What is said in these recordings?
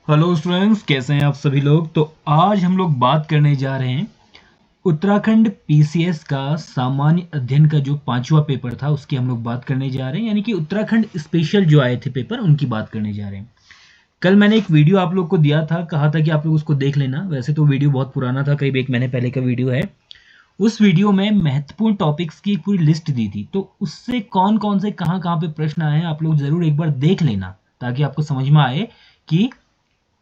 Hello students, कैसे हैं आप सभी लोग। तो आज हम लोग बात करने जा रहे हैं उत्तराखंड पीसीएस का सामान्य अध्ययन का जो 5वां पेपर था उसकी हम लोग बात करने जा रहे हैं, यानी कि उत्तराखंड स्पेशल जो आए थे पेपर उनकी बात करने जा रहे हैं। कल मैंने एक वीडियो आप लोग को दिया था, कहा था कि आप लोग उसको देख लेना। वैसे तो वीडियो बहुत पुराना था, करीब 1 महीने पहले का वीडियो है। उस वीडियो में महत्वपूर्ण टॉपिक्स की एक पूरी लिस्ट दी थी, तो उससे कौन कौन से कहाँ कहाँ पे प्रश्न आए हैं आप लोग जरूर एक बार देख लेना, ताकि आपको समझ में आए कि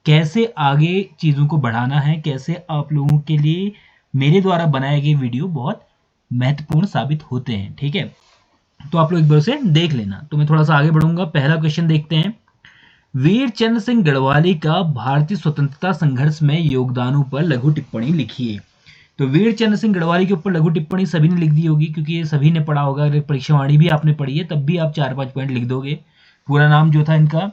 कैसे आगे चीज़ों को बढ़ाना है, कैसे आप लोगों के लिए मेरे द्वारा बनाए गए वीडियो बहुत महत्वपूर्ण साबित होते हैं। ठीक है, तो आप लोग एक बार उसे देख लेना। तो मैं थोड़ा सा आगे बढ़ूंगा। पहला क्वेश्चन देखते हैं। वीर चंद्र सिंह गढ़वाली का भारतीय स्वतंत्रता संघर्ष में योगदानों पर लघु टिप्पणी लिखिए। तो वीर चंद्र सिंह गढ़वाली के ऊपर लघु टिप्पणी सभी ने लिख दी होगी, क्योंकि ये सभी ने पढ़ा होगा। अगर परीक्षावाणी भी आपने पढ़ी है तब भी आप 4-5 पॉइंट लिख दोगे। पूरा नाम जो था इनका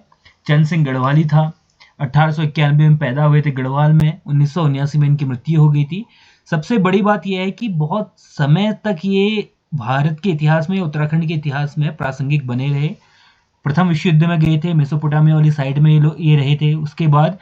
चंद्र सिंह गढ़वाली था। 1891 में पैदा हुए थे गढ़वाल में। 1979 में इनकी मृत्यु हो गई थी। सबसे बड़ी बात यह है कि बहुत समय तक ये भारत के इतिहास में, उत्तराखंड के इतिहास में प्रासंगिक बने रहे। प्रथम विश्व युद्ध में गए थे, मेसोपोटामिया वाली साइड में ये रहे थे। उसके बाद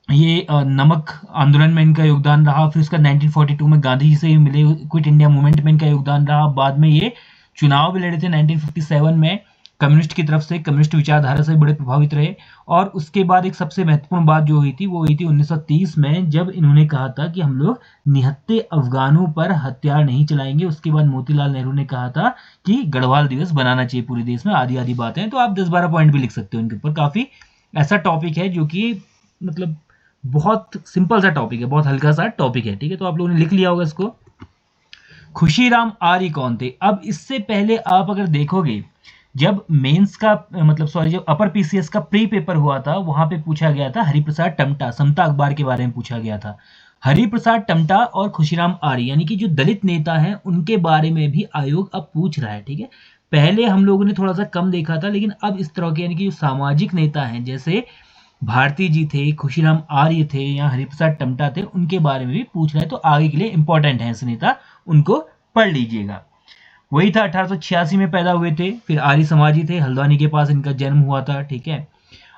ये नमक आंदोलन में इनका योगदान रहा। फिर उसका 1942 में गांधी जी से मिले क्विट इंडिया मूवमेंट में इनका योगदान रहा। बाद में ये चुनाव भी लड़े थे 1957 में कम्युनिस्ट की तरफ से, कम्युनिस्ट विचारधारा से बड़े प्रभावित रहे। और उसके बाद एक सबसे महत्वपूर्ण बात जो हुई थी वो हुई थी 1930 में, जब इन्होंने कहा था कि हम लोग निहत्थे अफगानों पर हथियार नहीं चलाएंगे। उसके बाद मोतीलाल नेहरू ने कहा था कि गढ़वाल दिवस बनाना चाहिए पूरे देश में। आदि आदि बातें, तो आप 10-12 पॉइंट भी लिख सकते हो इनके ऊपर। काफी ऐसा टॉपिक है जो कि मतलब बहुत सिंपल सा टॉपिक है, बहुत हल्का सा टॉपिक है। ठीक है, तो आप लोगों ने लिख लिया होगा इसको। खुशीराम आर्य कौन थे? अब इससे पहले आप अगर देखोगे, जब मेंस का मतलब सॉरी जब अपर पीसीएस का प्री पेपर हुआ था, वहां पे पूछा गया था हरिप्रसाद टमटा, समता अखबार के बारे में पूछा गया था। हरिप्रसाद टमटा और खुशीराम आर्य यानी कि जो दलित नेता हैं उनके बारे में भी आयोग अब पूछ रहा है। ठीक है, पहले हम लोगों ने थोड़ा सा कम देखा था, लेकिन अब इस तरह के यानी कि जो सामाजिक नेता हैं, जैसे भारती जी थे, खुशीराम आर्य थे या हरिप्रसाद टमटा थे, उनके बारे में भी पूछ रहा है। तो आगे के लिए इंपॉर्टेंट है ऐसे नेता, उनको पढ़ लीजिएगा। वही था, 1886 में पैदा हुए थे। फिर आर्य समाजी थे, हल्द्वानी के पास इनका जन्म हुआ था। ठीक है,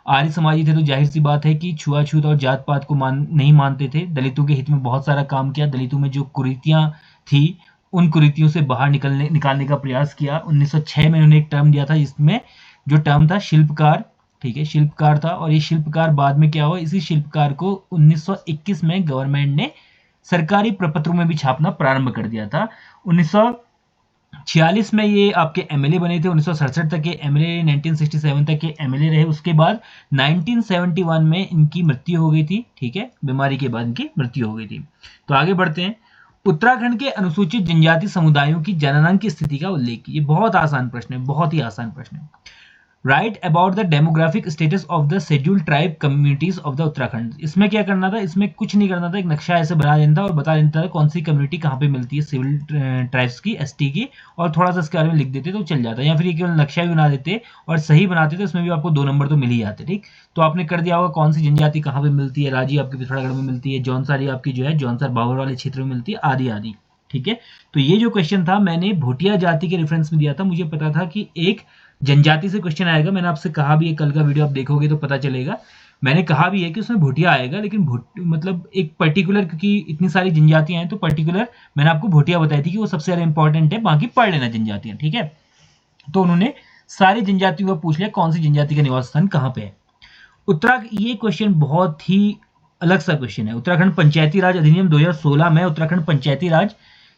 आर्य समाजी थे तो जाहिर सी बात है कि छुआछूत और जात पात को नहीं मानते थे। दलितों के हित में बहुत सारा काम किया। दलितों में जो कुरीतियां थी उन कुरीतियों से बाहर निकालने का प्रयास किया। 1906 में उन्होंने एक टर्म दिया था, जिसमें जो टर्म था शिल्पकार। ठीक है, शिल्पकार था। और ये शिल्पकार बाद में क्या हुआ, इसी शिल्पकार को 1921 में गवर्नमेंट ने सरकारी प्रपत्रों में भी छापना प्रारंभ कर दिया था। 1946 में ये आपके एमएलए बने थे। 1967 तक के एमएलए, 1967 तक के एमएलए रहे। उसके बाद 1971 में इनकी मृत्यु हो गई थी। ठीक है, बीमारी के बाद इनकी मृत्यु हो गई थी। तो आगे बढ़ते हैं। उत्तराखंड के अनुसूचित जनजाति समुदायों की जननांग की स्थिति का उल्लेख कीजिए। बहुत आसान प्रश्न है, बहुत ही आसान प्रश्न है। Right about the demographic status of the scheduled tribe communities of the Uttarakhand. इसमें क्या करना था, इसमें कुछ नहीं करना था, एक नक्शा ऐसे बना देना था और बता देता था कौन सी कम्युनिटी कहाँ पे मिलती है, सिविल ट्राइब्स की, एसटी की, और थोड़ा सा इसके बारे में लिख देते तो चल जाता। या फिर ये केवल नक्शा भी बना देते और सही बनाते तो इसमें भी आपको 2 नंबर तो मिल ही जाते। ठीक, तो आपने कर दिया होगा कौन सी जनजाति कहाँ पे मिलती है। राजी आपकी पिथौरागढ़ में मिलती है, जौनसारी आपकी जो है जौनसर बाबर वाले क्षेत्र में मिलती है, आदि आदि। ठीक है, तो ये जो क्वेश्चन था मैंने भोटिया जाति के रेफरेंस में दिया था। मुझे पता था कि एक जनजाति से क्वेश्चन आएगा। मैंने आपसे कहा भी है, कल का वीडियो आप देखोगे तो पता चलेगा। मैंने कहा भी है कि उसमें भोटिया आएगा, लेकिन मतलब एक पर्टिकुलर, क्योंकि इतनी सारी जनजातियां हैं तो पर्टिकुलर मैंने आपको भोटिया बताई थी कि वो सबसे ज्यादा इंपॉर्टेंट है, बाकी पढ़ लेना जनजातियां। ठीक है, तो उन्होंने सारी जनजातियों का पूछ लिया कौन सी जनजाति का निवास स्थान कहाँ पे है। ये क्वेश्चन बहुत ही अलग सा क्वेश्चन है। उत्तराखंड पंचायती राज अधिनियम 2016 में उत्तराखंड पंचायती राज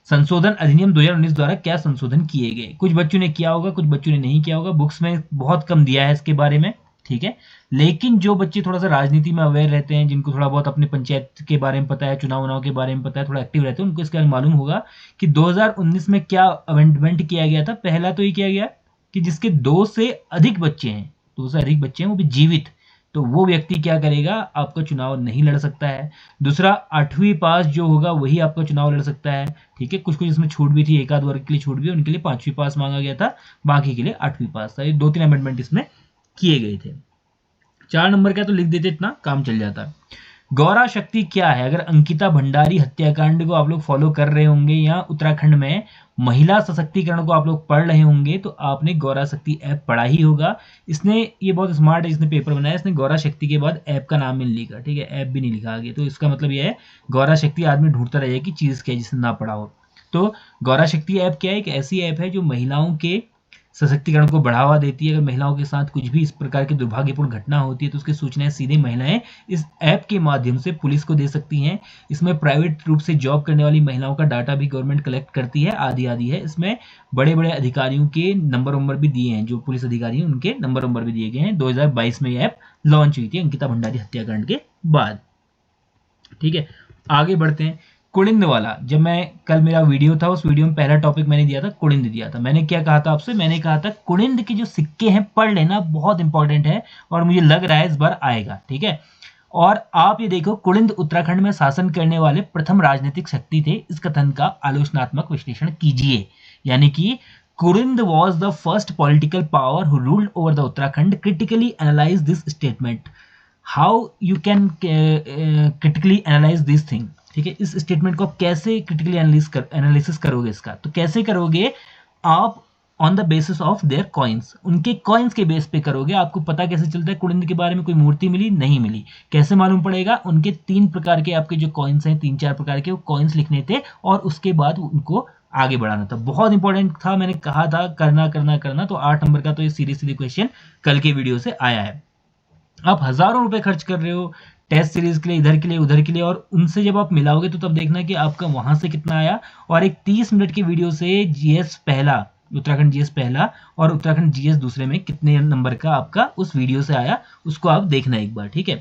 संशोधन अधिनियम 2019 द्वारा क्या संशोधन किए गए। कुछ बच्चों ने किया होगा, कुछ बच्चों ने नहीं किया होगा। बुक्स में बहुत कम दिया है इसके बारे में। ठीक है, लेकिन जो बच्चे थोड़ा सा राजनीति में अवेयर रहते हैं, जिनको थोड़ा बहुत अपने पंचायत के बारे में पता है, चुनाव के बारे में पता है, थोड़ा एक्टिव रहते हैं, उनको इसके बारे में मालूम होगा कि 2019 में क्या अमेंडमेंट किया गया था। पहला तो ये किया गया कि जिसके 2 से अधिक बच्चे हैं, 2 से अधिक बच्चे हैं, वो भी जीवित, तो वो व्यक्ति क्या करेगा, आपका चुनाव नहीं लड़ सकता है। दूसरा, 8वीं पास जो होगा वही आपका चुनाव लड़ सकता है। ठीक है, कुछ कुछ इसमें छूट भी थी, एक आध वर्ग के लिए छूट भी, उनके लिए 5वीं पास मांगा गया था, बाकी के लिए 8वीं पास था। ये 2-3 अमेंडमेंट इसमें किए गए थे। 4 नंबर का तो लिख देते, इतना काम चल जाता। गौरा शक्ति क्या है? अगर अंकिता भंडारी हत्याकांड को आप लोग फॉलो कर रहे होंगे या उत्तराखंड में महिला सशक्तिकरण को आप लोग पढ़ रहे होंगे तो आपने गौरा शक्ति ऐप पढ़ा ही होगा। इसने, ये बहुत स्मार्ट है, इसने पेपर बनाया, इसने गौरा शक्ति के बाद ऐप का नाम भी नहीं लिखा, ठीक है, ऐप भी नहीं लिखा आगे। तो इसका मतलब यह है गौरा शक्ति आदमी ढूंढता रहेगा कि चीज क्या है जिसने ना पढ़ा हो। तो गौरा शक्ति ऐप क्या है? एक ऐसी ऐप है जो महिलाओं के सशक्तिकरण को बढ़ावा देती है। अगर महिलाओं के साथ कुछ भी इस प्रकार की दुर्भाग्यपूर्ण घटना होती है तो उसकी सूचनाएं सीधे महिलाएं इस ऐप के माध्यम से पुलिस को दे सकती हैं। इसमें प्राइवेट रूप से जॉब करने वाली महिलाओं का डाटा भी गवर्नमेंट कलेक्ट करती है, आदि आदि है। इसमें बड़े बड़े अधिकारियों के नंबर भी दिए हैं, जो पुलिस अधिकारी हैं उनके नंबर भी दिए गए हैं। 2022 में ये ऐप लॉन्च हुई थी अंकिता भंडारी हत्याकांड के बाद। ठीक है, आगे बढ़ते हैं। कुड़िंद वाला, जब मैं कल मेरा वीडियो था उस वीडियो में पहला टॉपिक मैंने दिया था कुड़िंद दिया था। मैंने क्या कहा था आपसे? मैंने कहा था कुड़िंद के जो सिक्के हैं पढ़ लेना, बहुत इंपॉर्टेंट है और मुझे लग रहा है इस बार आएगा। ठीक है, और आप ये देखो, कुड़िंद उत्तराखंड में शासन करने वाले प्रथम राजनीतिक शक्ति थे। इस कथन का आलोचनात्मक विश्लेषण कीजिए। यानी कि Kuninda was the first political power who ruled over the Uttarakhand. Critically analyse this statement. How you can critically analyse this thing. ठीक है, इस स्टेटमेंट को आप कैसे क्रिटिकली एनालिसिस करोगे इसका? तो कैसे करोगे आप? On the basis of their coins, उनके कॉइन्स के बेस पे करोगे। आपको पता कैसे चलता है कुड़िंद के बारे में? कोई मूर्ति मिली? नहीं मिली। कैसे मालूम पड़ेगा? उनके 3 प्रकार के आपके जो कॉइन्स हैं, 3-4 प्रकार के, वो कॉइन्स लिखने थे और उसके बाद उनको आगे बढ़ाना था। बहुत इंपॉर्टेंट था, मैंने कहा था करना करना करना। तो 8 नंबर का तो ये सीधी क्वेश्चन कल के वीडियो से आया है। आप हजारों रुपए खर्च कर रहे हो टेस्ट सीरीज के लिए, इधर के लिए उधर के लिए, और उनसे जब आप मिलाओगे तो तब देखना कि आपका वहां से कितना आया। और एक 30 मिनट की वीडियो से जीएस पहला, उत्तराखंड जीएस पहला और उत्तराखंड जीएस दूसरे में कितने नंबर का आपका उस वीडियो से आया, उसको आप देखना एक बार। ठीक है,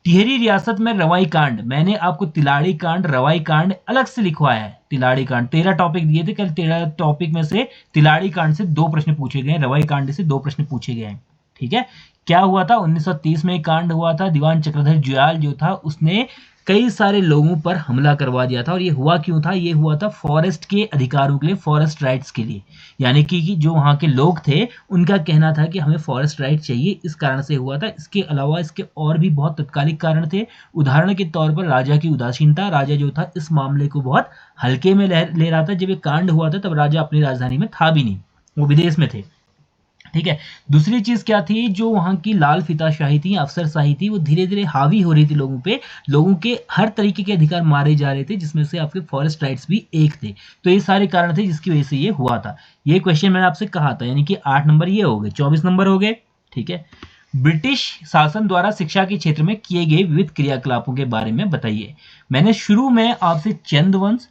टिहरी रियासत में रवाई कांड, मैंने आपको तिलाड़ी कांड, रवाई कांड अलग से लिखवाया है। तिलाड़ी कांड 13 टॉपिक दिए थे कल, 13 टॉपिक में से तिलाड़ी कांड से 2 प्रश्न पूछे गए, रवाई कांड से 2 प्रश्न पूछे गए हैं। ठीक है, क्या हुआ था? 1930 में कांड हुआ था। दीवान चक्रधर जुयाल जो था उसने कई सारे लोगों पर हमला करवा दिया था। और ये हुआ क्यों था? ये हुआ था फॉरेस्ट के अधिकारों के लिए, फॉरेस्ट राइट्स के लिए। यानी कि जो वहां के लोग थे उनका कहना था कि हमें फॉरेस्ट राइट चाहिए, इस कारण से हुआ था। इसके अलावा इसके और भी बहुत तत्कालिक कारण थे। उदाहरण के तौर पर राजा की उदासीनता। राजा जो था इस मामले को बहुत हल्के में ले रहा था। जब ये कांड हुआ था तब राजा अपनी राजधानी में था भी नहीं, वो विदेश में थे। ठीक है, दूसरी चीज क्या थी? जो वहां की लाल फीताशाही थी, अफसरशाही थी, वो धीरे धीरे हावी हो रही थी लोगों पे। लोगों के हर तरीके के अधिकार मारे जा रहे थे, जिसमें से आपके फॉरेस्ट राइट्स भी एक थे। तो ये सारे कारण थे जिसकी वजह से ये हुआ था। ये क्वेश्चन मैंने आपसे कहा था, यानी कि 8 नंबर ये हो गए, 24 नंबर हो गए। ठीक है, ब्रिटिश शासन द्वारा शिक्षा के क्षेत्र में किए गए विविध क्रियाकलापों के बारे में बताइए। मैंने शुरू में आपसे चंद वंश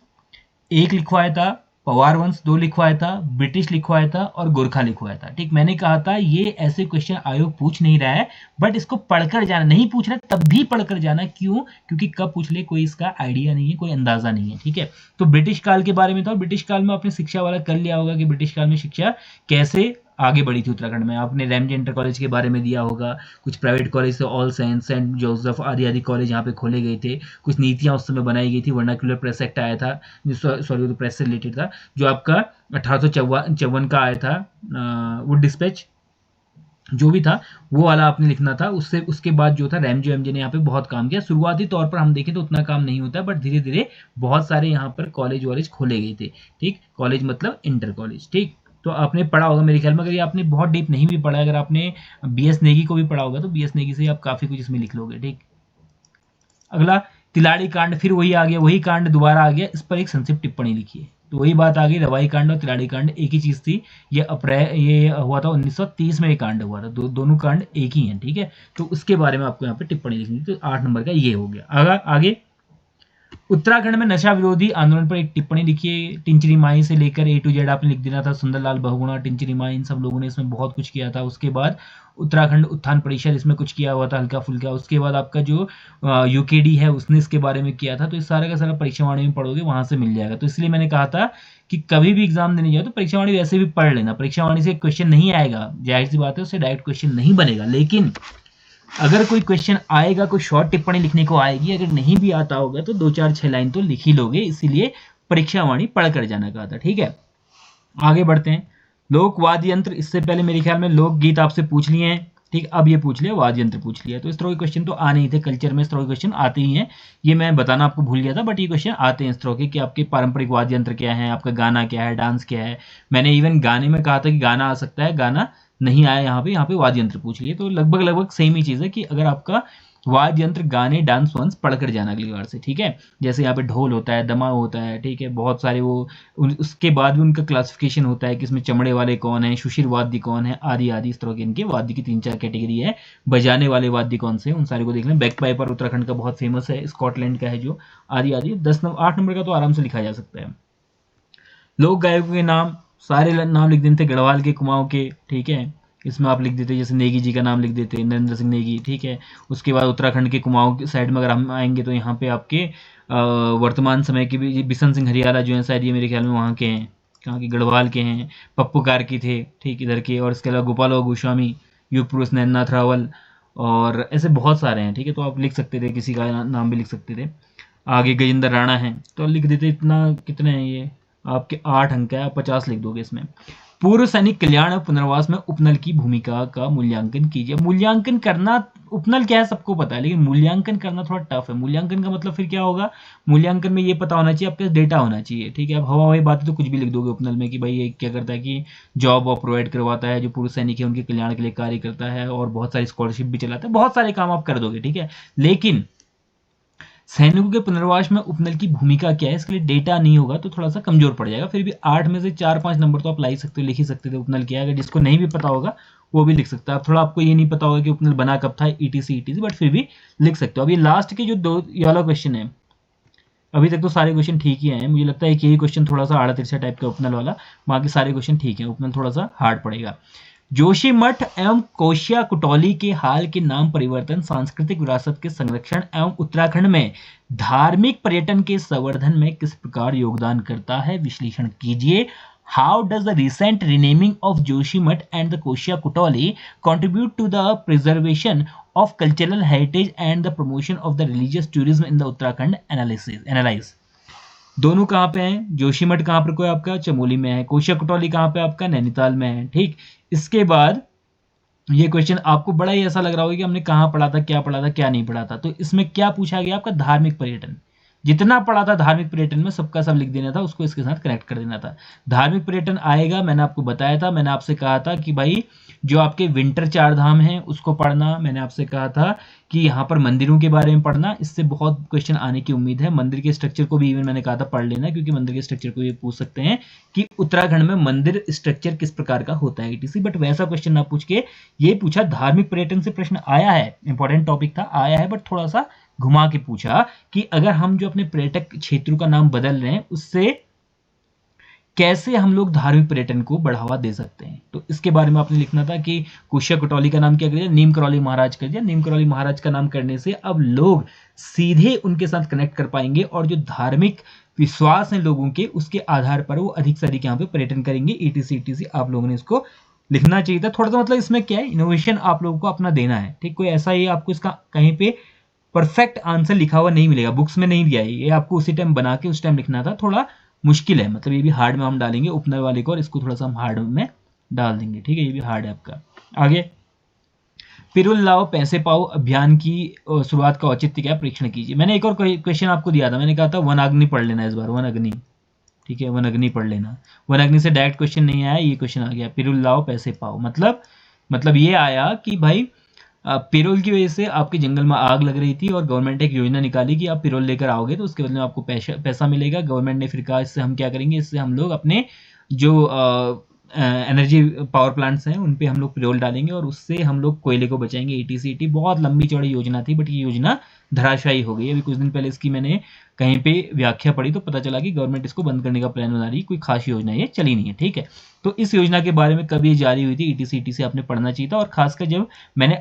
1 लिखवाया था, पवार वंश 2 लिखवाया था, ब्रिटिश लिखवाया था और गोरखा लिखवाया था। ठीक, मैंने कहा था ये ऐसे क्वेश्चन आयोग पूछ नहीं रहा है, बट इसको पढ़कर जाना। नहीं पूछ रहा तब भी पढ़कर जाना। क्यों? क्योंकि कब पूछ ले कोई इसका आइडिया नहीं है, कोई अंदाजा नहीं है। ठीक है, तो ब्रिटिश काल के बारे में था। ब्रिटिश काल में आपने शिक्षा वाला कर लिया होगा कि ब्रिटिश काल में शिक्षा कैसे आगे बढ़ी थी उत्तराखंड में। आपने रैमजे इंटर कॉलेज के बारे में दिया होगा। कुछ प्राइवेट कॉलेज थे, ऑल सेंट, सेंट जोसेफ आदि आदि कॉलेज यहाँ पे खोले गए थे। कुछ नीतियां उस समय बनाई गई थी। वर्नाक्युलर प्रेस एक्ट आया था, सॉरी तो प्रेस से रिलेटेड था, जो आपका 1854 का आया था। वो डिस्पैच जो भी था वो वाला आपने लिखना था। उससे उसके बाद जो था रैमजे एमजे ने यहाँ पे बहुत काम किया। शुरुआती तौर पर हम देखें तो उतना काम नहीं होता, बट धीरे धीरे बहुत सारे यहाँ पर कॉलेज वॉलेज खोले गए थे। ठीक, कॉलेज मतलब इंटर कॉलेज। ठीक, तो आपने पढ़ा होगा मेरे ख्याल में। अगर ये आपने बहुत डीप नहीं भी पढ़ा, अगर आपने बीएस नेगी को भी पढ़ा होगा तो बीएस नेगी से आप काफी कुछ इसमें लिख लोगे। ठीक, अगला तिलाड़ी कांड, फिर वही आ गया, वही कांड दोबारा आ गया। इस पर एक संक्षिप्त टिप्पणी लिखिए। तो वही बात आ गई, रवाई कांड और तिलाड़ी कांड एक ही चीज थी। ये हुआ था 1930 में ये कांड हुआ था। दोनों कांड एक ही हैं। ठीक है, तो उसके बारे में आपको यहाँ पे टिप्पणी लिखनी थी। तो 8 नंबर का ये हो गया। आगे उत्तराखंड में नशा विरोधी आंदोलन पर एक टिप्पणी लिखिए। टिंचरी माई से लेकर A to Z आपने लिख देना था। सुंदरलाल बहुगुणा, टिंचरी माई, इन सब लोगों ने इसमें बहुत कुछ किया था। उसके बाद उत्तराखंड उत्थान परिषद, इसमें कुछ किया हुआ था हल्का फुल्का। उसके बाद आपका जो UKD है उसने इसके बारे में किया था। तो इस सारा का सारा परीक्षावाणी में पढ़ोगे, वहां से मिल जाएगा। तो इसलिए मैंने कहा था कि कभी भी एग्जाम देने जाओ तो परीक्षावाणी वैसे भी पढ़ लेना। परीक्षावाणी से क्वेश्चन नहीं आएगा, जाहिर सी बात है, उससे डायरेक्ट क्वेश्चन नहीं बनेगा। लेकिन अगर कोई क्वेश्चन आएगा, कोई शॉर्ट टिप्पणी लिखने को आएगी, अगर नहीं भी आता होगा तो 2-4-6 लाइन तो लिख ही लोगे। इसीलिए परीक्षावाणी पढ़ कर जाना कहा था। ठीक है, आगे बढ़ते हैं। लोक वाद्य यंत्र, इससे पहले मेरे ख्याल में लोकगीत आपसे पूछ लिए हैं। ठीक, अब ये पूछ लिया वाद्य यंत्र पूछ लिया, तो इस तरह के क्वेश्चन तो आने ही थे कल्चर में, इस तरह के क्वेश्चन आते ही हैं। ये मैं बताना आपको भूल गया था, बट ये क्वेश्चन आते हैं इस तरह के कि आपके पारंपरिक वाद्य यंत्र क्या है, आपका गाना क्या है, डांस क्या है। मैंने इवन गाने में कहा था कि गाना आ सकता है, गाना नहीं आया यहाँ पे वाद्य यंत्र पूछ लिए। तो लगभग सेम ही चीज़ है कि अगर आपका वाद्य यंत्र, गाने, डांस वांस पढ़ कर जाना अगली बार से, ठीक है। जैसे यहाँ पे ढोल होता है, दमाऊ होता है, ठीक है, बहुत सारे वो उसके बाद भी उनका क्लासिफिकेशन होता है कि इसमें चमड़े वाले कौन है, सुशीर वाद्य कौन है, आदि आदि, इस तरह के इनके वाद्य की 3-4 कैटेगरी है। बजाने वाले वाद्य कौन से, उन सारे को देख लें। बैक पाइपर उत्तराखंड का बहुत फेमस है, स्कॉटलैंड का है जो, आदि आदि। 8 नंबर का तो आराम से लिखा जा सकता है। लोक गायकों के नाम, सारे नाम लिख देते, गढ़वाल के, कुमाऊं के, ठीक है। इसमें आप लिख देते, जैसे नेगी जी का नाम लिख देते, नरेंद्र सिंह नेगी, ठीक है। उसके बाद उत्तराखंड के कुमाऊं की साइड में अगर हम आएंगे तो यहाँ पे आपके वर्तमान समय के भी बिशन सिंह हरियाला जो है, शायद ये मेरे ख्याल में वहाँ के हैं, कहाँ के, गढ़वाल के हैं। पप्पू कार्की थे, ठीक, इधर के। और इसके अलावा गोपाल गोस्वामी, युग पुरुष नैननाथ रावल, और ऐसे बहुत सारे हैं, ठीक है। तो आप लिख सकते थे, किसी का नाम भी लिख सकते थे। आगे गजेंद्र राणा है, तो लिख देते। इतना कितने हैं ये आपके 8 अंक है, आप 50 लिख दोगे इसमें। पूर्व सैनिक कल्याण और पुनर्वास में उपनल की भूमिका का मूल्यांकन कीजिए। मूल्यांकन करना, उपनल क्या है सबको पता है, लेकिन मूल्यांकन करना थोड़ा टफ है। मूल्यांकन का मतलब फिर क्या होगा, मूल्यांकन में ये पता होना चाहिए, आपके पास डेटा होना चाहिए, ठीक है। अब हवा हवाई बातें तो कुछ भी लिख दोगे उपनल में कि भाई ये क्या करता है कि जॉब वॉब प्रोवाइड करवाता है, जो पूर्व सैनिक है उनके कल्याण के लिए कार्य करता है, और बहुत सारी स्कॉलरशिप भी चलाता है, बहुत सारे काम आप कर दोगे, ठीक है। लेकिन सैनिकों के पुनर्वास में उपनल की भूमिका क्या है, इसके लिए डेटा नहीं होगा तो थोड़ा सा कमजोर पड़ जाएगा। फिर भी 8 में से 4-5 नंबर तो आप ला ही सकते हो, लिख ही सकते थे उपनल क्या है। अगर जिसको नहीं भी पता होगा वो भी लिख सकता है। अब थोड़ा आपको ये नहीं पता होगा कि उपनल बना कब था, ईटीसी, बट फिर भी लिख सकते हो। अब ये लास्ट के जो 2 ये वाला क्वेश्चन है, अभी तक तो सारे क्वेश्चन ठीक ही हैं। मुझे लगता है कि यही क्वेश्चन थोड़ा सा आड़ा तिरछा टाइप का उपनल वाला, बाकी सारे क्वेश्चन ठीक है। उपनल थोड़ा सा हार्ड पड़ेगा। जोशीमठ एवं कोशिया कुटौली के हाल के नाम परिवर्तन सांस्कृतिक विरासत के संरक्षण एवं उत्तराखंड में धार्मिक पर्यटन के संवर्धन में किस प्रकार योगदान करता है, विश्लेषण कीजिए। How does the recent renaming of Joshimath and the Koshiya Kutauli contribute to the preservation of cultural heritage and the promotion of the religious tourism in the Uttarakhand? Analyze. दोनों कहाँ पे हैं, जोशीमठ कहाँ पर कोई आपका चमोली में है, कोशिया कुटौली कहाँ पे आपका नैनीताल में है, ठीक। इसके बाद ये क्वेश्चन आपको बड़ा ही ऐसा लग रहा होगा कि हमने कहाँ पढ़ा था, क्या पढ़ा था, क्या नहीं पढ़ा था। तो इसमें क्या पूछा गया आपका, धार्मिक पर्यटन। जितना पढ़ा था धार्मिक पर्यटन में सबका सब लिख देना था, उसको इसके साथ कनेक्ट कर देना था। धार्मिक पर्यटन आएगा, मैंने आपको बताया था, मैंने आपसे कहा था कि भाई जो आपके विंटर 4 धाम हैं उसको पढ़ना। मैंने आपसे कहा था कि यहाँ पर मंदिरों के बारे में पढ़ना, इससे बहुत क्वेश्चन आने की उम्मीद है। मंदिर के स्ट्रक्चर को भी इवन मैंने कहा था पढ़ लेना, क्योंकि मंदिर के स्ट्रक्चर को ये पूछ सकते हैं कि उत्तराखंड में मंदिर स्ट्रक्चर किस प्रकार का होता है, ईटीसी। बट वैसा क्वेश्चन ना पूछ के ये पूछा, धार्मिक पर्यटन से प्रश्न आया है, इंपॉर्टेंट टॉपिक था, आया है, बट थोड़ा सा घुमा के पूछा कि अगर हम जो अपने पर्यटक क्षेत्रों का नाम बदल रहे हैं उससे कैसे हम लोग धार्मिक पर्यटन को बढ़ावा दे सकते हैं। तो इसके बारे में आपने लिखना था कि कोशिया कुटौली का नाम क्या कर दिया, नीम करौली महाराज कर दिया। नीम करौली महाराज का नाम करने से अब लोग सीधे उनके साथ कनेक्ट कर पाएंगे, और जो धार्मिक विश्वास है लोगों के उसके आधार पर वो अधिक से अधिक यहाँ पे पर्यटन करेंगे। ईटीसी आप लोगों ने इसको लिखना चाहिए था थोड़ा सा। मतलब इसमें क्या है, इनोवेशन आप लोगों को अपना देना है, ठीक। कोई ऐसा ही आपको इसका कहीं पे परफेक्ट आंसर लिखा हुआ नहीं मिलेगा, बुक्स में नहीं दिया है, ये आपको उसी टाइम बना के उस टाइम लिखना था। थोड़ा मुश्किल है, मतलब ये भी हार्ड में हम डालेंगे उपनल वाले को, और इसको थोड़ा सा हम हार्ड में डाल देंगे, ठीक है। ये भी हार्ड है आपका। आगे, पिरुल लाओ पैसे पाओ अभियान की शुरुआत का औचित्य क्या, परीक्षण कीजिए। मैंने एक और क्वेश्चन आपको दिया था, मैंने कहा था वनाग्नि पढ़ लेना इस बार, वनाग्नि, ठीक है, वनाग्नि पढ़ लेना। वनाग्नि से डायरेक्ट क्वेश्चन नहीं आया, ये क्वेश्चन आ गया, पिरुल लाओ पैसे पाओ। मतलब ये आया कि भाई पिरोल की वजह से आपके जंगल में आग लग रही थी, और गवर्नमेंट ने एक योजना निकाली कि आप पिरोल लेकर आओगे तो उसके बदले में आपको पैसा मिलेगा। गवर्नमेंट ने फिर कहा इससे हम क्या करेंगे, इससे हम लोग अपने जो एनर्जी पावर प्लांट्स हैं उन पे हम लोग पिरोल डालेंगे, और उससे हम लोग कोयले को बचाएंगे। ईटीसी बहुत लंबी चौड़ी योजना थी, बट ये योजना धराशायी हो गई। अभी कुछ दिन पहले इसकी मैंने कहीं पे व्याख्या पढ़ी तो पता चला कि गवर्नमेंट इसको बंद करने का प्लान बना रही है, कोई खास योजना ये चली नहीं है, ठीक है। तो इस योजना के बारे में कब ये जारी हुई थी, ईटीसी आपने पढ़ना चाहिए था। और खासकर जब मैंने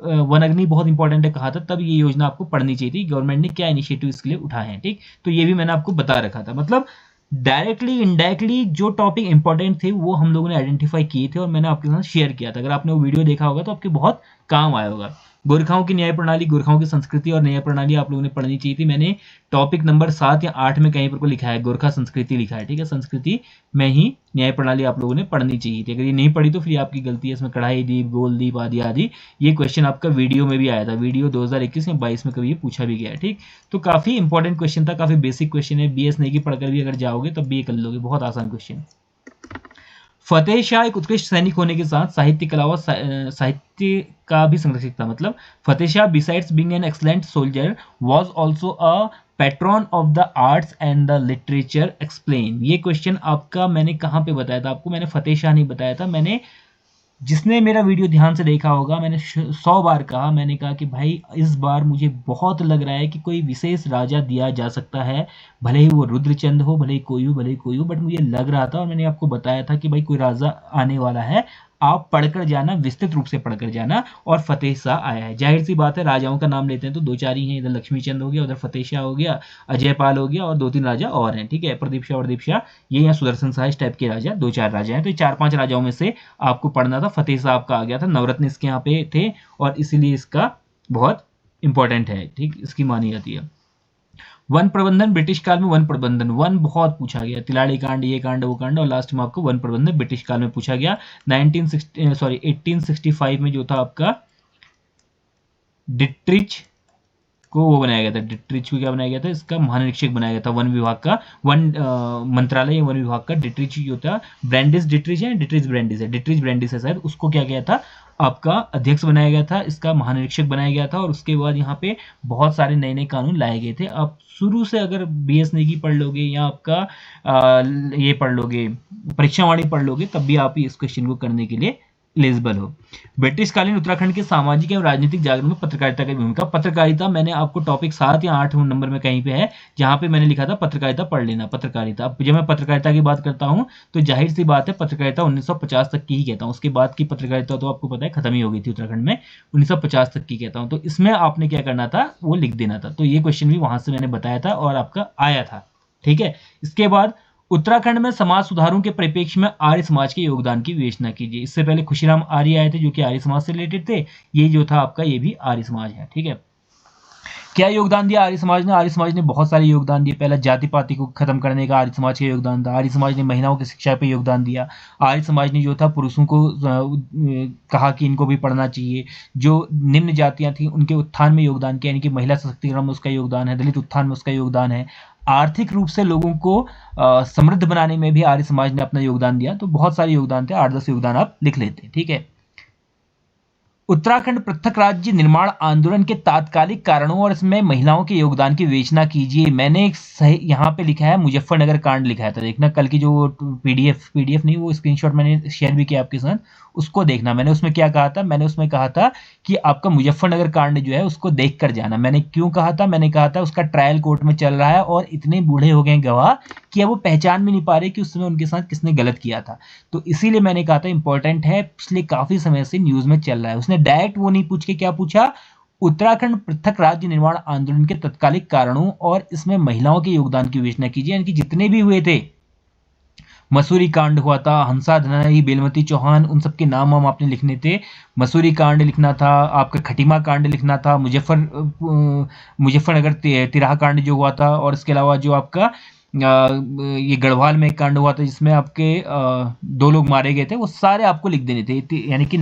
वन अग्नि बहुत इंपॉर्टेंट है कहा था, तब ये योजना आपको पढ़नी चाहिए थी, गवर्नमेंट ने क्या इनिशिएटिव इसके लिए उठाए हैं, ठीक। तो ये भी मैंने आपको बता रखा था। मतलब डायरेक्टली इनडायरेक्टली जो टॉपिक इंपॉर्टेंट थे वो हम लोगों ने आइडेंटिफाई किए थे, और मैंने आपके साथ शेयर किया था। अगर आपने वो वीडियो देखा होगा तो आपके बहुत काम आया होगा। गोरखाओं की न्याय प्रणाली, गोरखाओं की संस्कृति और न्याय प्रणाली आप लोगों ने पढ़नी चाहिए थी। मैंने टॉपिक नंबर 7 या 8 में कहीं पर को लिखा है, गोरखा संस्कृति लिखा है, ठीक है। संस्कृति में ही न्याय प्रणाली आप लोगों ने पढ़नी चाहिए थी। अगर ये नहीं पढ़ी तो फिर आपकी गलती है। इसमें कढ़ाई दीप, गोल दीप आदि आदि, ये क्वेश्चन आपका वीडियो में भी आया था, वीडियो 2021 या 22 में कभी ये पूछा भी गया है, ठीक। तो काफी इंपॉर्टेंट क्वेश्चन था, काफी बेसिक क्वेश्चन है। BS नेगी पढ़कर भी अगर जाओगे तब भी ये कर लोगे, बहुत आसान क्वेश्चन। फतेह शाह एक उत्कृष्ट सैनिक होने के साथ साहित्य के अलावा साहित्य का भी संरक्षक था। मतलब Fateh Shah besides being an excellent soldier was also a patron of the arts and the literature. Explain. ये क्वेश्चन आपका मैंने कहाँ पे बताया था आपको? मैंने फतेह शाह नहीं बताया था, मैंने, जिसने मेरा वीडियो ध्यान से देखा होगा, मैंने 100 बार कहा, मैंने कहा कि भाई इस बार मुझे बहुत लग रहा है कि कोई विशेष राजा दिया जा सकता है, भले ही वो रुद्रचंद हो, भले ही कोई हो, भले ही कोई हो, बट मुझे लग रहा था और मैंने आपको बताया था कि भाई कोई राजा आने वाला है, आप पढ़कर जाना, विस्तृत रूप से पढ़कर जाना। और फतेह शाह आया है। जाहिर सी बात है, राजाओं का नाम लेते हैं तो 2-4 ही हैं, इधर लक्ष्मीचंद हो गया, उधर फतेह शाह हो गया, अजयपाल हो गया और 2-3 राजा और हैं, ठीक है। प्रदीप शाह, ये यहाँ सुदर्शन शाह, इस टाइप के राजा 2-4 राजा हैं। तो 4-5 राजाओं में से आपको पढ़ना था। फतेह शाह आपका आ गया था, नवरत्न इसके यहाँ पे थे और इसीलिए इसका बहुत इंपॉर्टेंट है, ठीक, इसकी मानी जाती है। वन प्रबंधन, ब्रिटिश काल में वन प्रबंधन, वन बहुत पूछा गया, तिलाड़ी कांड, ये कांड, वो कांड, और लास्ट में आपको वन प्रबंधन ब्रिटिश काल में पूछा गया। 1865 में जो था आपका डिट्रिच को वो बनाया गया था, डिट्रिच को क्या बनाया गया था, इसका महानिरीक्षक बनाया गया था वन विभाग का, वन मंत्रालय वन विभाग का। डिट्रिच जो था, ब्रांडिस डिट्रिच है, डिट्रिच ब्रांडिस है शायद, उसको क्या गया था आपका अध्यक्ष बनाया गया था, इसका महानिरीक्षक बनाया गया था। और उसके बाद यहाँ पे बहुत सारे नए नए कानून लाए गए थे। आप शुरू से अगर BS नेगी पढ़ लोगे या आपका ये पढ़ लोगे, परीक्षावाणी पढ़ लोगे, तब भी आप इस क्वेश्चन को करने के लिए एलिजिबल हो। ब्रिटिश कालीन उत्तराखंड के सामाजिक एवं राजनीतिक जागरण में पत्रकारिता की भूमिका। पत्रकारिता मैंने आपको टॉपिक 7 या 8 नंबर में कहीं पे है, जहां पे मैंने लिखा था पत्रकारिता पढ़ लेना। पत्रकारिता, अब जब मैं पत्रकारिता की बात करता हूं तो जाहिर सी बात है पत्रकारिता 1950 तक की ही कहता हूं। उसके बाद की पत्रकारिता तो आपको पता है खत्म ही हो गई थी उत्तराखंड में, 1950 तक की कहता हूं। तो इसमें आपने क्या करना था, वो लिख देना था। तो ये क्वेश्चन भी वहां से मैंने बताया था और आपका आया था, ठीक है। इसके बाद उत्तराखंड में समाज सुधारों के परिप्रेक्ष्य में आर्य समाज के योगदान की विवेचना कीजिए। इससे पहले खुशीराम आर्य आए थे जो कि आर्य समाज से रिलेटेड थे, ये जो था आपका ये भी आर्य समाज है, ठीक है। क्या योगदान दिया आर्य समाज ने? आर्य समाज ने बहुत सारे योगदान दिए। पहला जाति पाति को खत्म करने का आर्य समाज का योगदान था। आर्य समाज ने महिलाओं की शिक्षा पे योगदान दिया। आर्य समाज ने जो था पुरुषों को कहा कि इनको भी पढ़ना चाहिए। जो निम्न जातियां थी उनके उत्थान में योगदान किया, यानी कि महिला सशक्तिकरण में उसका योगदान है, दलित उत्थान में उसका योगदान है। आर्थिक रूप से लोगों को समृद्ध बनाने में भी आर्य समाज ने अपना योगदान दिया। तो बहुत सारे योगदान थे, 8-10 योगदान आप लिख लेते हैं, ठीक है। उत्तराखंड पृथक राज्य निर्माण आंदोलन के तात्कालिक कारणों और इसमें महिलाओं के योगदान की विवेचना कीजिए। मैंने एक सही यहाँ पे लिखा है, मुजफ्फरनगर कांड लिखा था, देखना कल की जो पीडीएफ नहीं, वो स्क्रीनशॉट मैंने शेयर भी किया आपके साथ, उसको देखना। मैंने उसमें क्या कहा था, मैंने उसमें कहा था कि आपका मुजफ्फरनगर कांड जो है उसको देख कर जाना। मैंने क्यों कहा था, मैंने कहा था उसका ट्रायल कोर्ट में चल रहा है और इतने बूढ़े हो गए गवाह कि अब वो पहचान भी नहीं पा रहे कि उस समय उनके साथ किसने गलत किया था। तो इसीलिए मैंने कहा था इंपॉर्टेंट है, पिछले काफी समय से न्यूज में चल रहा है। उसने डायरेक्ट वो नहीं पूछ के क्या पूछा, उत्तराखंड पृथक राज्य निर्माण आंदोलन के तत्कालिक कारणों और इसमें महिलाओं के योगदान की विवेचना कीजिए। यानी कि जितने भी हुए थे, मसूरी कांड हुआ था, हंसा धनाई, बेलमती चौहान, उन सबके नाम हम आपने लिखने थे। मसूरी कांड लिखना था, आपका खटीमा कांड लिखना था, मुजफ्फरनगर तिराहा कांड जो हुआ था, और इसके अलावा जो आपका ये गढ़वाल में एक कांड हुआ था जिसमें आपके 2 लोग मारे गए थे, वो सारे आपको लिख देने थे। यानी कि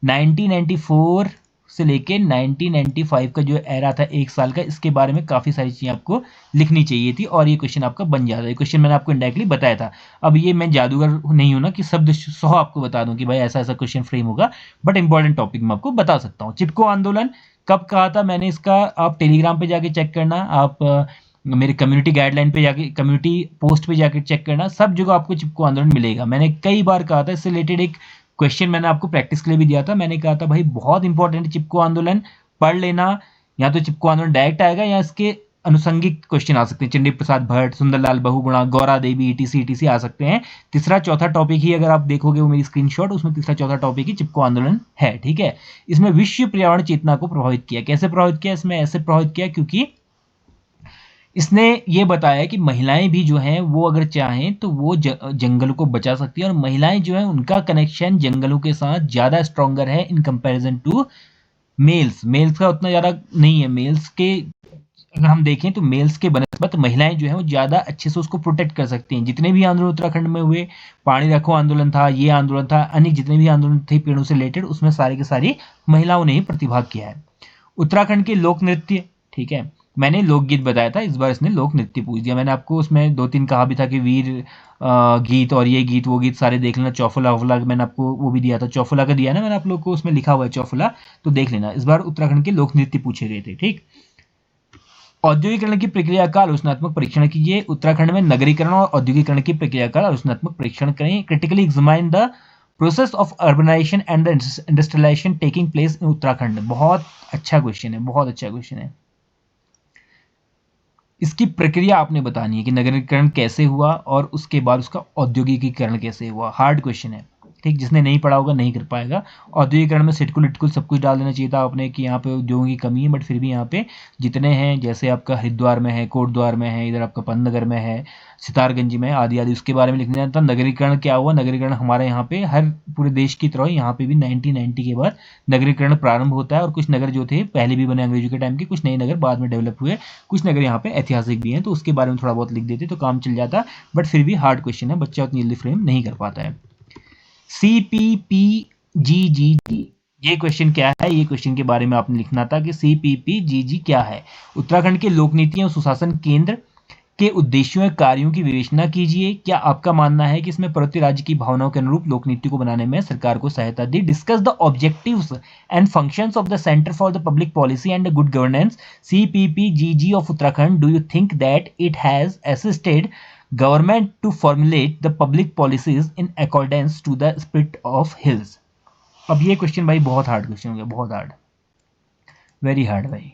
1994 से लेके 1995 का जो एरा था 1 साल का, इसके बारे में काफी सारी चीजें आपको लिखनी चाहिए थी और ये क्वेश्चन आपका बन जाता है। ये क्वेश्चन मैंने आपको इंडायरेक्टली बताया था। अब ये मैं जादूगर नहीं हूं ना कि शब्द सौ आपको बता दूं कि भाई ऐसा ऐसा क्वेश्चन फ्रेम होगा, बट इंपॉर्टेंट टॉपिक मैं आपको बता सकता हूँ। चिपको आंदोलन कब कहा था मैंने, इसका आप टेलीग्राम पे जाके चेक करना, आप मेरे कम्युनिटी गाइडलाइन पे जाके, कम्युनिटी पोस्ट पे जाके चेक करना, सब जगह आपको चिपको आंदोलन मिलेगा। मैंने कई बार कहा था, इससे रिलेटेड एक क्वेश्चन मैंने आपको प्रैक्टिस के लिए भी दिया था। मैंने कहा था भाई बहुत इंपॉर्टेंट चिपको आंदोलन, पढ़ लेना। या तो चिपको आंदोलन डायरेक्ट आएगा या इसके अनुसंगिक क्वेश्चन आ सकते हैं, चंडी प्रसाद भट्ट, सुंदरलाल बहुगुणा, गौरा देवी, ETC आ सकते हैं। तीसरा चौथा टॉपिक ही अगर आप देखोगे वो मेरी स्क्रीनशॉट, उसमें तीसरा चौथा टॉपिक ही चिपको आंदोलन है, ठीक है। इसमें विश्व पर्यावरण चेतना को प्रभावित किया। कैसे प्रभावित किया? इसमें ऐसे प्रभावित किया क्योंकि इसने ये बताया कि महिलाएं भी जो हैं वो अगर चाहें तो वो जंगलों को बचा सकती है, और महिलाएं जो हैं उनका कनेक्शन जंगलों के साथ ज़्यादा स्ट्रॉन्गर है इन कंपैरिजन टू मेल्स का उतना ज़्यादा नहीं है। मेल्स के अगर हम देखें तो मेल्स के बनस्पत महिलाएं जो है वो ज़्यादा अच्छे से उसको प्रोटेक्ट कर सकती हैं। जितने भी आंदोलन उत्तराखंड में हुए, पानी रखो आंदोलन था, ये आंदोलन था, अन्य जितने भी आंदोलन थे पेड़ों से रिलेटेड, उसमें सारी की सारी महिलाओं ने ही प्रतिभाग किया है। उत्तराखंड के लोक नृत्य, ठीक है, मैंने लोकगीत बताया था, इस बार इसने लोक नृत्य पूछ दिया। मैंने आपको उसमें 2-3 कहा भी था कि वीर गीत और ये गीत वो गीत सारे देख लेना। चौफुला वफुला मैंने आपको वो भी दिया था, चौफुला का दिया ना मैंने आप लोग को, उसमें लिखा हुआ है चौफुला, तो देख लेना। इस बार उत्तराखंड के लोक नृत्य पूछे गए थे। ठीक, औद्योगिकरण की प्रक्रिया का आलोचनात्मक परीक्षण कीजिए। उत्तराखंड में नगरीकरण और औद्योगिकरण की प्रक्रिया का आलोचनात्मक परीक्षण करें। Critically examine the process of urbanisation and industrialisation taking place in Uttarakhand. बहुत अच्छा क्वेश्चन है, बहुत अच्छा क्वेश्चन है। इसकी प्रक्रिया आपने बतानी है कि नगरीकरण कैसे हुआ और उसके बाद उसका औद्योगिकीकरण कैसे हुआ। हार्ड क्वेश्चन है, ठीक, जिसने नहीं पढ़ा होगा नहीं कर पाएगा। औद्योगिकरण में सिटकुल इटकुल सब कुछ डाल देना चाहिए था आपने कि यहाँ पे उद्योगों की कमी है, बट फिर भी यहाँ पे जितने हैं, जैसे आपका हरिद्वार में है, कोटद्वार में है, इधर आपका पंतनगर में है, सितारगंज में, आदि आदि, उसके बारे में लिख देना था। नगरीकरण क्या हुआ, नगरीकरण हमारे यहाँ पे हर पूरे देश की तरह यहाँ पे भी 1990 के बाद नगरीकरण प्रारंभ होता है। और कुछ नगर जो थे पहले भी बने अंग्रेजों के टाइम के, कुछ नए नगर बाद में डेवलप हुए, कुछ नगर यहाँ पे ऐतिहासिक भी हैं, तो उसके बारे में थोड़ा बहुत लिख देते तो काम चल जाता। बट फिर भी हार्ड क्वेश्चन है, बच्चा उतनी जल्दी फ्रेम नहीं कर पाता है। CPPGGG, ये क्वेश्चन क्या है, ये क्वेश्चन के बारे में आपने लिखना था कि CPPGG क्या है। उत्तराखंड के लोक नीतियां और सुशासन केंद्र के उद्देश्यों और कार्यों की विवेचना कीजिए। क्या आपका मानना है कि इसमें प्रति राज्य की भावनाओं के अनुरूप लोक नीति को बनाने में सरकार को सहायता दी। Discuss the objectives and functions of the centre for the public policy and good governance CPPGG of Uttarakhand. Do you think that it has assisted government to formulate the public policies in accordance to the spirit of hills। अब ये question भाई बहुत hard question हो गया, बहुत hard, very hard भाई।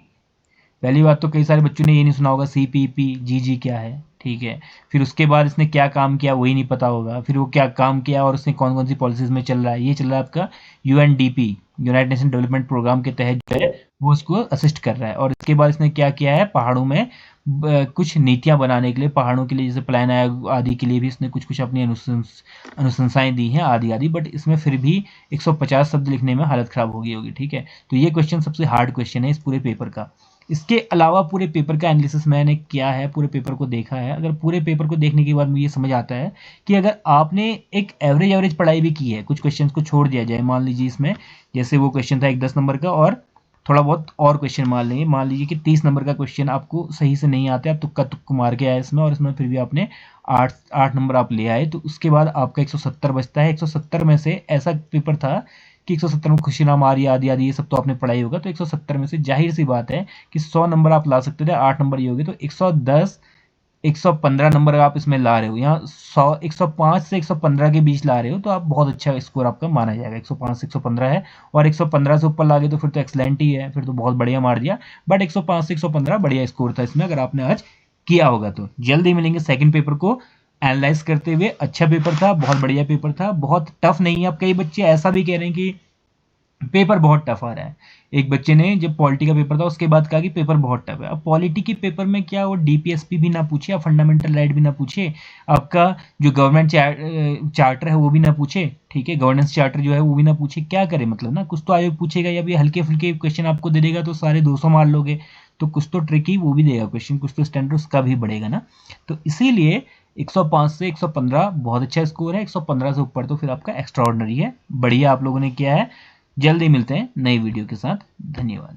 पहली बात तो कई सारे बच्चों ने ये नहीं सुना होगा CPPGG क्या है, ठीक है। फिर उसके बाद इसने क्या काम किया वही नहीं पता होगा, फिर वो क्या काम किया और उसने कौन कौन सी पॉलिसीज में चल रहा है। ये चल रहा है आपका UNDP, united nation development programme के तहत जो है वो उसको असिस्ट कर रहा है। और इसके बाद इसने क्या किया है, पहाड़ों में कुछ नीतियां बनाने के लिए, पहाड़ों के लिए जैसे प्लान आयोग आदि के लिए भी इसने कुछ कुछ अपनी अनुशंसाएं दी हैं आदि आदि। बट इसमें फिर भी 150 शब्द लिखने में हालत खराब हो गई होगी, ठीक है। तो ये क्वेश्चन सबसे हार्ड क्वेश्चन है इस पूरे पेपर का। इसके अलावा पूरे पेपर का एनालिसिस मैंने किया है, पूरे पेपर को देखा है। अगर पूरे पेपर को देखने के बाद मुझे ये समझ आता है कि अगर आपने एक एवरेज पढ़ाई भी की है, कुछ क्वेश्चंस को छोड़ दिया जाए, मान लीजिए इसमें जैसे वो क्वेश्चन था एक 10 नंबर का और थोड़ा बहुत और क्वेश्चन मान लेंगे, मान लीजिए कि 30 नंबर का क्वेश्चन आपको सही से नहीं आते, आप तुक्का तुक्का मार के आए इसमें, और इसमें फिर भी आपने 8 नंबर आप ले आए, तो उसके बाद आपका 170 बचता है। 170 में से ऐसा पेपर था कि 170 में खुशी नाम आदि आदि आदि ये सब तो आपने पढ़ाई होगा, तो 170 में से जाहिर सी बात है कि 100 नंबर आप ला सकते थे, 8 नंबर ये हो गए, तो 110 115 नंबर आप इसमें ला रहे हो, यहाँ 105 से 115 के बीच ला रहे हो, तो आप बहुत अच्छा स्कोर आपका माना जाएगा। 105 से 115 है, और 115 से ऊपर ला गए तो फिर तो एक्सलेंट ही है, फिर तो बहुत बढ़िया मार दिया। बट 105 से 115 बढ़िया स्कोर था इसमें, अगर आपने आज किया होगा तो। जल्दी मिलेंगे सेकंड पेपर को एनालाइज करते हुए। अच्छा पेपर था, बहुत बढ़िया पेपर था, बहुत टफ नहीं है। अब कई बच्चे ऐसा भी कह रहे हैं कि पेपर बहुत टफ आ रहा है। एक बच्चे ने जब पॉलिटी का पेपर था उसके बाद कहा कि पेपर बहुत टफ है। अब पॉलिटी के पेपर में क्या वो DPSP भी ना पूछे, या फंडामेंटल राइट भी ना पूछे, आपका जो गवर्नमेंट चार्टर है वो भी ना पूछे, ठीक है, गवर्नेंस चार्टर जो है वो भी ना पूछे, क्या करे मतलब ना। कुछ तो आयोग पूछेगा, या भी हल्के फुल्के क्वेश्चन आपको दे देगा तो सारे 200 मार लोगे, तो कुछ तो ट्रिकी वो भी देगा क्वेश्चन, कुछ तो स्टैंडर्ड उसका भी बढ़ेगा ना। तो इसीलिए 105 से 115 बहुत अच्छा स्कोर है, 115 से ऊपर तो फिर आपका एक्स्ट्रा ऑर्डिनरी है। बढ़िया आप लोगों ने किया है। जल्दी मिलते हैं नई वीडियो के साथ, धन्यवाद।